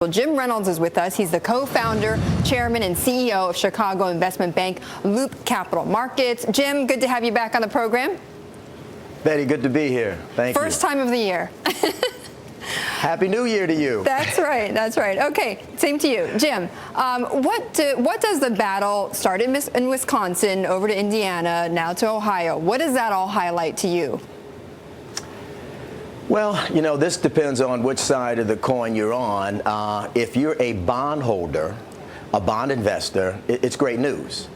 Well, Jim Reynolds is with us. He's the co-founder, chairman, and CEO of Chicago investment bank Loop Capital Markets. Jim, good to have you back on the program. Betty, good to be here. Thank you. First time of the year. Happy New Year to you. That's right. That's right. Okay, same to you. Jim, what does the battle start in Wisconsin, over to Indiana, now to Ohio? What does that all highlight to you? Well, you know, this depends on which side of the coin you're on. If you're a bondholder, a bond investor, it's great news.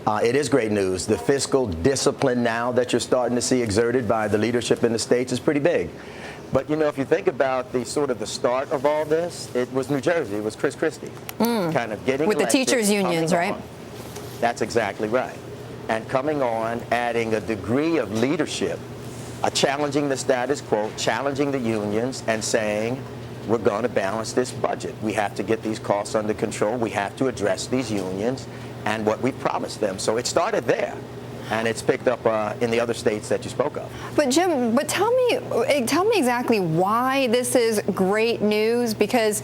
It is great news. The fiscal discipline now that you're starting to see exerted by the leadership in the states is pretty big. But, you know, if you think about the start of all this, it was New Jersey. It was Chris Christie kind of getting with elected, the teachers' unions, right? That's exactly right. And coming on, adding a degree of leadership, challenging the status quo, challenging the unions, and saying, we're going to balance this budget. We have to get these costs under control. We have to address these unions and what we promised them. So it started there, and it's picked up in the other states that you spoke of. But Jim, tell me exactly why this is great news, because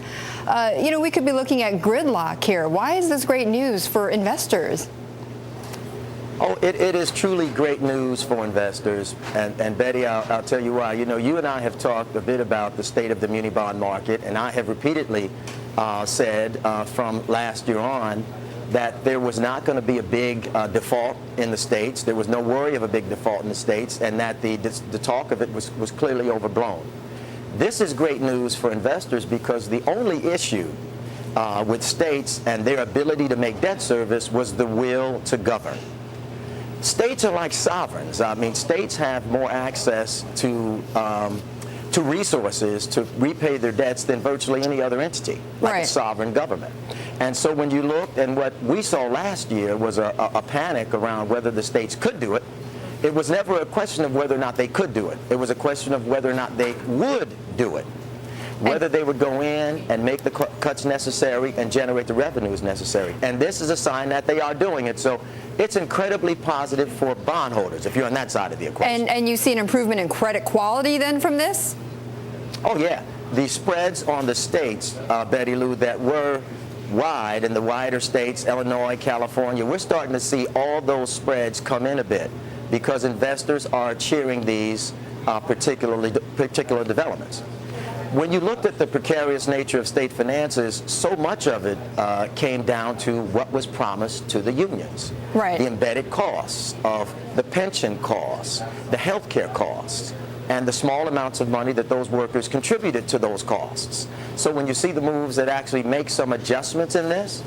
you know, we could be looking at gridlock here. Why is this great news for investors? Oh, it is truly great news for investors. And Betty, I'll tell you why. You know, you and I have talked a bit about the state of the muni bond market, and I have repeatedly said from last year on that there was not going to be a big default in the states. There was no worry of a big default in the states, and that the talk of it was clearly overblown. This is great news for investors because the only issue with states and their ability to make debt service was the will to govern. States are like sovereigns. I mean, states have more access to resources to repay their debts than virtually any other entity, like a sovereign government. And so when you looked, and what we saw last year was a panic around whether the states could do it. It was never a question of whether or not they could do it. It was a question of whether or not they would do it. Whether they would go in and make the cuts necessary and generate the revenues necessary. And this is a sign that they are doing it. So it's incredibly positive for bondholders if you're on that side of the equation. And you see an improvement in credit quality then from this? Oh, yeah. The spreads on the states, Betty Liu, that were wide in the wider states, Illinois, California, we're starting to see all those spreads come in a bit because investors are cheering these particular developments. When you looked at the precarious nature of state finances, so much of it came down to what was promised to the unions. Right. The embedded costs of the pension costs, the health care costs, and the small amounts of money that those workers contributed to those costs. So when you see the moves that actually make some adjustments in this,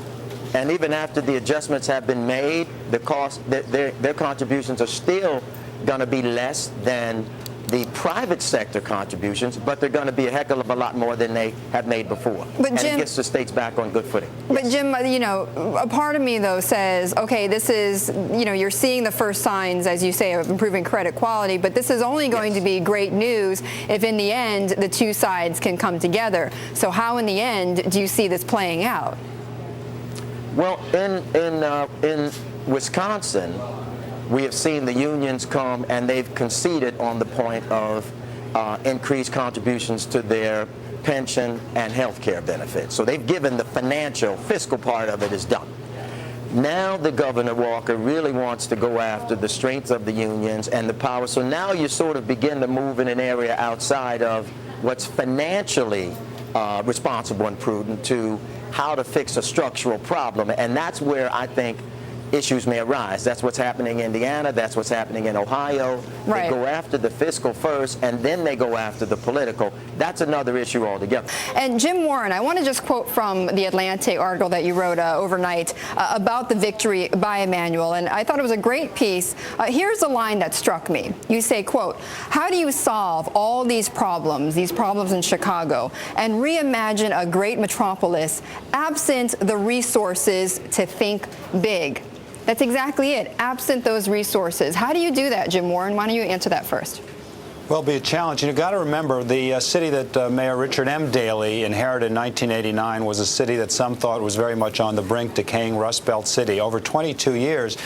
and even after the adjustments have been made, the cost, their contributions are still going to be less than the private sector contributions, but they're going to be a heck of a lot more than they have made before. But Jim, it gets the states back on good footing. But yes. Jim, you know, a part of me though says, okay, this is, you know, you're seeing the first signs, as you say, of improving credit quality, but this is only going to be great news if in the end the two sides can come together. So how in the end do you see this playing out? Well, in Wisconsin, we have seen the unions come and they've conceded on the point of increased contributions to their pension and health care benefits. So they've given the fiscal part of it is done. Now the Governor Walker really wants to go after the strength of the unions and the power. So now you sort of begin to move in an area outside of what's financially responsible and prudent to how to fix a structural problem. And that's where I think issues may arise. That's what's happening in Indiana. That's what's happening in Ohio. Right. They go after the fiscal first, and then they go after the political. That's another issue altogether. And Jim Warren, I want to just quote from the Atlantic article that you wrote overnight about the victory by Emanuel, and I thought it was a great piece. Here's a line that struck me. You say, quote, "How do you solve all these problems in Chicago, and reimagine a great metropolis absent the resources to think big?" That's exactly it. Absent those resources. How do you do that, Jim Warren? Why don't you answer that first? Well, it'll be a challenge. You've got to remember the city that Mayor Richard M. Daley inherited in 1989 was a city that some thought was very much on the brink, decaying Rust Belt city. Over 22 years,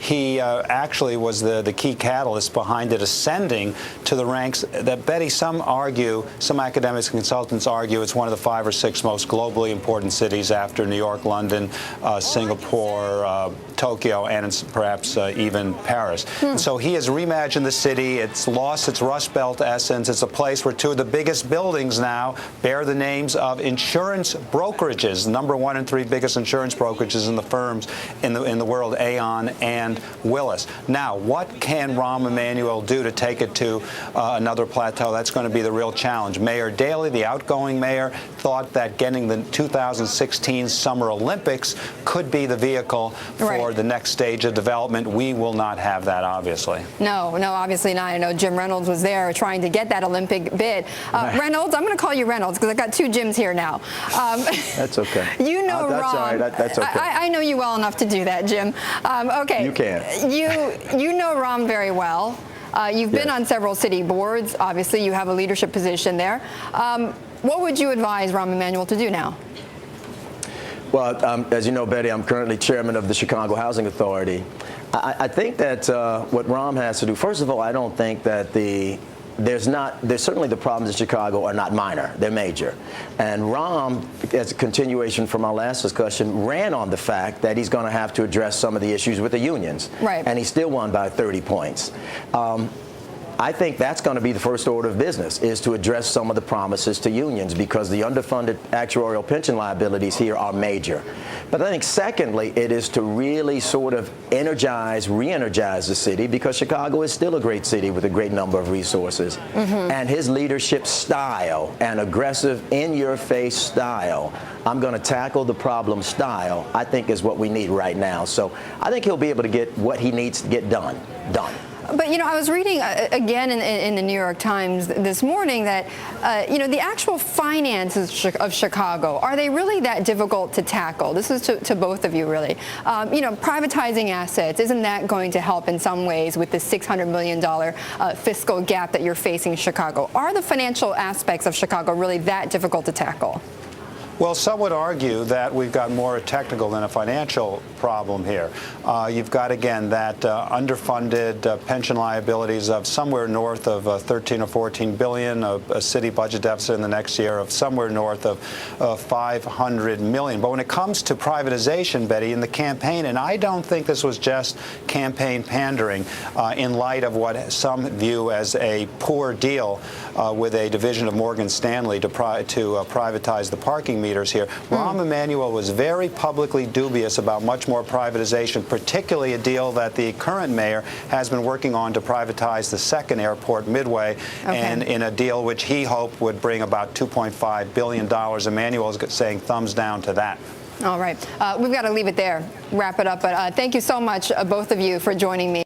he actually was the key catalyst behind it ascending to the ranks that, Betty, some academics and consultants argue it's one of the 5 or 6 most globally important cities after New York, London, Singapore, Tokyo, and perhaps even Paris. And so he has reimagined the city. It's lost its Rust Belt essence. It's a place where 2 of the biggest buildings now bear the names of insurance brokerages, number 1 and 3 biggest insurance brokerages in the firms in the world, Aon and Willis. Now, what can Rahm Emanuel do to take it to another plateau? That's going to be the real challenge. Mayor Daley, the outgoing mayor, thought that getting the 2016 Summer Olympics could be the vehicle for the next stage of development. We will not have that, obviously. No, obviously not. I know Jim Reynolds was there trying to get that Olympic bid. Reynolds, I'm going to call you Reynolds because I've got 2 Jims here now. That's okay. You know that's Rahm. All right. That's okay. I know you well enough to do that, Jim. Okay. You can. You know Rahm very well. You've been on several city boards. Obviously, you have a leadership position there. What would you advise Rahm Emanuel to do now? Well, as you know, Betty, I'm currently chairman of the Chicago Housing Authority. I think that what Rahm has to do, first of all, I don't think that there's certainly the problems in Chicago are not minor, they're major. And Rahm, as a continuation from our last discussion, ran on the fact that he's going to have to address some of the issues with the unions. Right. And he still won by 30 points. I think that's going to be the first order of business, is to address some of the promises to unions, because the underfunded actuarial pension liabilities here are major. But I think secondly, it is to really sort of re-energize the city, because Chicago is still a great city with a great number of resources. And his leadership style, and aggressive, in-your-face style, I'm going to tackle the problem style, I think is what we need right now. So I think he'll be able to get what he needs to get done. But, I was reading again in the New York Times this morning that, the actual finances of Chicago, are they really that difficult to tackle? This is to both of you, really. Privatizing assets, isn't that going to help in some ways with the $600 million fiscal gap that you're facing in Chicago? Are the financial aspects of Chicago really that difficult to tackle? Well, some would argue that we've got more a technical than a financial problem here. You've got, again, that underfunded pension liabilities of somewhere north of 13 or 14 billion, a city budget deficit in the next year of somewhere north of 500 million. But when it comes to privatization, Betty, in the campaign, and I don't think this was just campaign pandering in light of what some view as a poor deal with a division of Morgan Stanley to privatize the parking meters here. Rahm Emanuel was very publicly dubious about much more privatization, particularly a deal that the current mayor has been working on to privatize the second airport, Midway, and in a deal which he hoped would bring about $2.5 billion. Emanuel is saying thumbs down to that. All right. We've got to leave it there, wrap it up. But thank you so much, both of you, for joining me.